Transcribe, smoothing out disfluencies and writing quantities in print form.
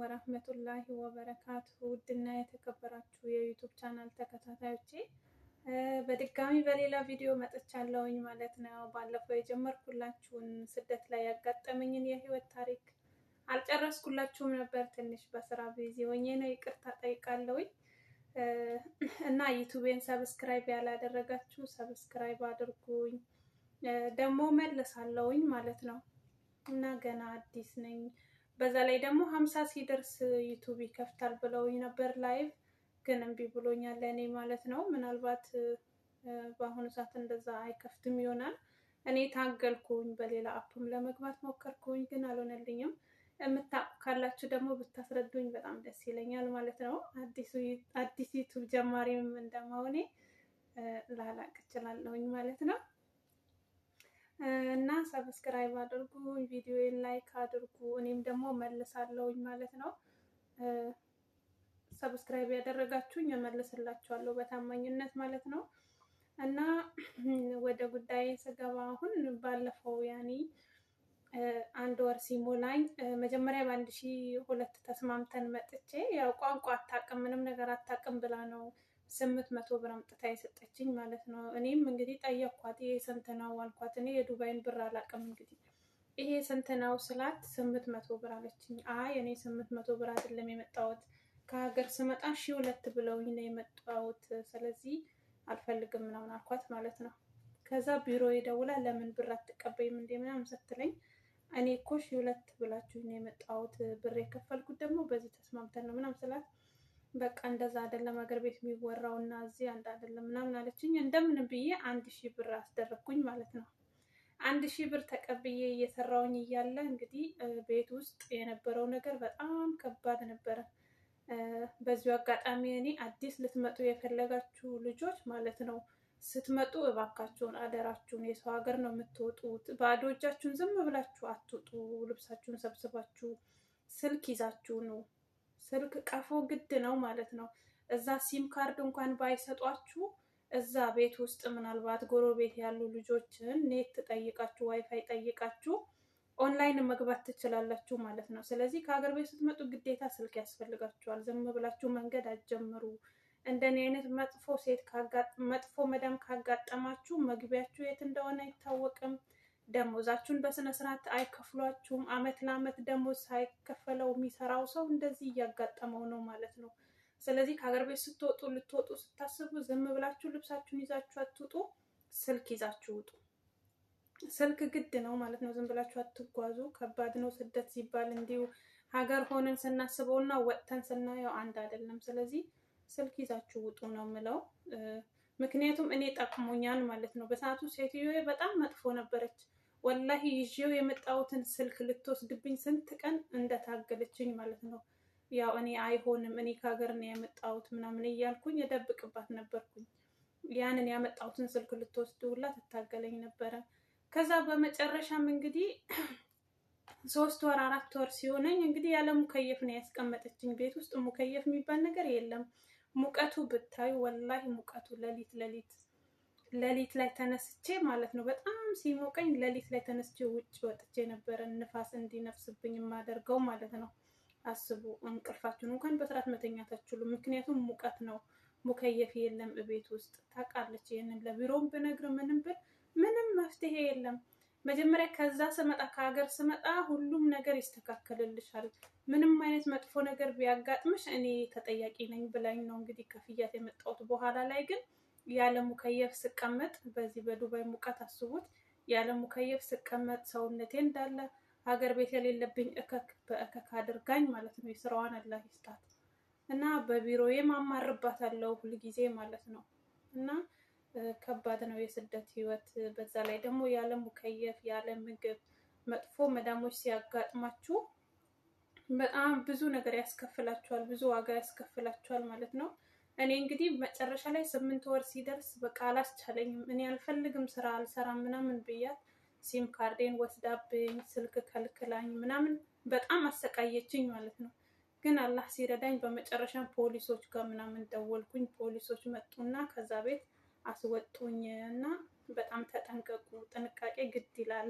ወራህመቱላሂ ወበረካቱሁ ውድና የተከበራችሁ የዩቲዩብ ቻናል ተከታታዮቼ በድጋሚ በሌላ ቪዲዮ መጥቻለሁኝ ማለት ነው። ባለፈው የጀመርኩላችሁን ስደት ላይ ያጋጠመኝን የህይወት ታሪክ አልጨረስኩላችሁም ነበር። ትንሽ በስራ ቢዚ ሆኜ ነው፣ ይቅርታ ጠይቃለሁኝ። እና ዩቲዩቤን ሰብስክራይብ ያላደረጋችሁ ሰብስክራይብ አድርጉኝ፣ ደግሞ መልሳለሁኝ ማለት ነው። እና ገና አዲስ ነኝ። በዛ ላይ ደግሞ 50 ሲደርስ ዩቲዩብ ይከፍታል ብለውኝ ነበር ላይቭ፣ ግን እምቢ ብሎኛል ለኔ ማለት ነው። ምናልባት በአሁኑ ሰዓት እንደዛ አይከፍትም ይሆናል። እኔ ታገልኩኝ፣ በሌላ አፕም ለመግባት ሞከርኩኝ፣ ግን አልሆነልኝም። የምታውቁ ካላችሁ ደግሞ ብታስረዱኝ በጣም ደስ ይለኛል ማለት ነው። አዲስ ዩቲዩብ ጀማሪም እንደመሆኔ ላላቅ እችላለሁኝ ማለት ነው። እና ሰብስክራይብ አድርጉ፣ ቪዲዮዬን ላይክ አድርጉ፣ እኔም ደግሞ መልሳለሁኝ ማለት ነው። ሰብስክራይብ ያደረጋችሁኝ እመልስላችኋለሁ በታማኝነት ማለት ነው። እና ወደ ጉዳይ ስገባ አሁን ባለፈው አንድ ወር ሲሞላኝ መጀመሪያ በ1002 ተስማምተን መጥቼ፣ ያው ቋንቋ አታውቅም ምንም ነገር አታውቅም ብላ ነው 800 ብር አምጥታ የሰጠችኝ ማለት ነው። እኔም እንግዲህ ጠየኳት፣ ይሄ ስንት ነው አልኳት። እኔ የዱባይን ብር አላውቅም፣ እንግዲህ ይሄ ስንት ነው ስላት 800 ብር አለችኝ። አይ እኔ 800 ብር አይደለም የመጣሁት፣ ከሀገር ስመጣ 1002 ብለውኝ ነው የመጣሁት፣ ስለዚህ አልፈልግም ምናምን አልኳት ማለት ነው። ከዛ ቢሮ ይደውላ ለምን ብር አትቀበይም እንዴ ምናምን ስትለኝ፣ እኔ እኮ 1002 ብላችሁ ነው የመጣሁት፣ ብር የከፈልኩት ደግሞ በዚህ ተስማምተን ነው ምናምን ስላት፣ በቃ እንደዛ አይደለም ሀገር ቤት የሚወራው እና እዚህ አንድ አይደለም ምናምን አለችኝ። እንደምን ብዬ 1000 ብር አስደረግኩኝ ማለት ነው። 1000 ብር ተቀብዬ እየሰራውኝ እያለ እንግዲህ ቤት ውስጥ የነበረው ነገር በጣም ከባድ ነበረ። በዚሁ አጋጣሚ እኔ አዲስ ልትመጡ የፈለጋችሁ ልጆች ማለት ነው፣ ስትመጡ እባካችሁን አደራችሁን፣ የሰው ሀገር ነው የምትወጡት፣ ባዶ እጃችሁን ዝም ብላችሁ አትውጡ። ልብሳችሁን ሰብስባችሁ ስልክ ይዛችሁ ነው። ስልክ ቀፎ ግድ ነው ማለት ነው። እዛ ሲም ካርድ እንኳን ባይሰጧችሁ እዛ ቤት ውስጥ ምናልባት ጎረቤት ያሉ ልጆችን ኔት ጠይቃችሁ ዋይፋይ ጠይቃችሁ ኦንላይን መግባት ትችላላችሁ ማለት ነው። ስለዚህ ከሀገር ቤት ስትመጡ ግዴታ ስልክ ያስፈልጋችኋል። ዝም ብላችሁ መንገድ አትጀምሩ። እንደኔ አይነት መጥፎ መዳም ካጋጠማችሁ መግቢያችሁ የት እንደሆነ አይታወቅም። ደሞዛችሁን በስነ ስርዓት አይከፍሏችሁም። አመት ለአመት ደሞዝ ሳይከፈለው የሚሰራው ሰው እንደዚህ እያጋጠመው ነው ማለት ነው። ስለዚህ ከሀገር ቤት ልትወጡ ስታስቡ ዝም ብላችሁ ልብሳችሁን ይዛችሁ አትውጡ፣ ስልክ ይዛችሁ ውጡ። ስልክ ግድ ነው ማለት ነው። ዝም ብላችሁ አትጓዙ። ከባድ ነው ስደት ሲባል፣ እንዲሁ ሀገር ሆነን ስናስበው እና ወጥተን ስናየው አንድ አይደለም። ስለዚህ ስልክ ይዛችሁ ውጡ ነው የምለው። ምክንያቱም እኔ ጠቅሞኛል ማለት ነው። በሰዓቱ ሴትዮዬ በጣም መጥፎ ነበረች። ወላሂ ይዤው የመጣሁትን ስልክ ልትወስድብኝ ስንት ቀን እንደታገለችኝ ማለት ነው። ያው እኔ አይሆንም እኔ ከሀገር ነው የመጣሁት ምናምን እያልኩኝ እደብቅባት ነበርኩኝ። ያንን ያመጣሁትን ስልክ ልትወስድ ሁላ ትታገለኝ ነበረ። ከዛ በመጨረሻም እንግዲህ 3 ወር 4 ወር ሲሆነኝ እንግዲህ ያለ ሙከየፍ ነው ያስቀመጠችኝ። ቤት ውስጥ ሙከየፍ የሚባል ነገር የለም። ሙቀቱ ብታዩ ወላሂ ሙቀቱ ሌሊት ላይ ተነስቼ ማለት ነው፣ በጣም ሲሞቀኝ ሌሊት ላይ ተነስቼ ውጭ ወጥቼ ነበረ ንፋስ እንዲነፍስብኝ የማደርገው ማለት ነው። አስቡ፣ እንቅልፋችሁን እንኳን በስርዓት መተኛት አትችሉም። ምክንያቱም ሙቀት ነው፣ ሙከየፍ የለም ቤት ውስጥ። ታውቃለች ይሄንን። ለቢሮም ብነግር ምንም መፍትሄ የለም። መጀመሪያ ከዛ ስመጣ ከሀገር ስመጣ ሁሉም ነገር ይስተካከልልሻል፣ ምንም አይነት መጥፎ ነገር ቢያጋጥምሽ እኔ ተጠያቂ ነኝ ብላኝ ነው እንግዲህ ከፍያት የመጣሁት። በኋላ ላይ ግን ያለ ሙከየፍ ስቀመጥ፣ በዚህ በዱባይ ሙቀት አስቡት፣ ያለ ሙከየፍ ስቀመጥ ሰውነቴ እንዳለ ሀገር ቤት የሌለብኝ እከክ በእከክ አድርጋኝ ማለት ነው። የስራዋን አላህ ይስጣት። እና በቢሮዬ ማማርባታለሁ ሁልጊዜ ማለት ነው። እና ከባድ ነው የስደት ህይወት። በዛ ላይ ደግሞ ያለ ሙከየፍ ያለ ምግብ መጥፎ መዳሞች ሲያጋጥማችሁ በጣም ብዙ ነገር ያስከፍላችኋል፣ ብዙ ዋጋ ያስከፍላችኋል ማለት ነው። እኔ እንግዲህ መጨረሻ ላይ 8 ወር ሲደርስ በቃ አላስቻለኝም። እኔ አልፈልግም፣ ስራ አልሰራም ምናምን ብያት ሲም ካርዴን ወስዳብኝ ስልክ ከልክላኝ ምናምን በጣም አሰቃየችኝ ማለት ነው። ግን አላህ ሲረዳኝ በመጨረሻም ፖሊሶች ጋር ምናምን ደወልኩኝ። ፖሊሶች መጡና ከዛ ቤት አስወጡኝ። እና በጣም ተጠንቀቁ፣ ጥንቃቄ ግድ ይላል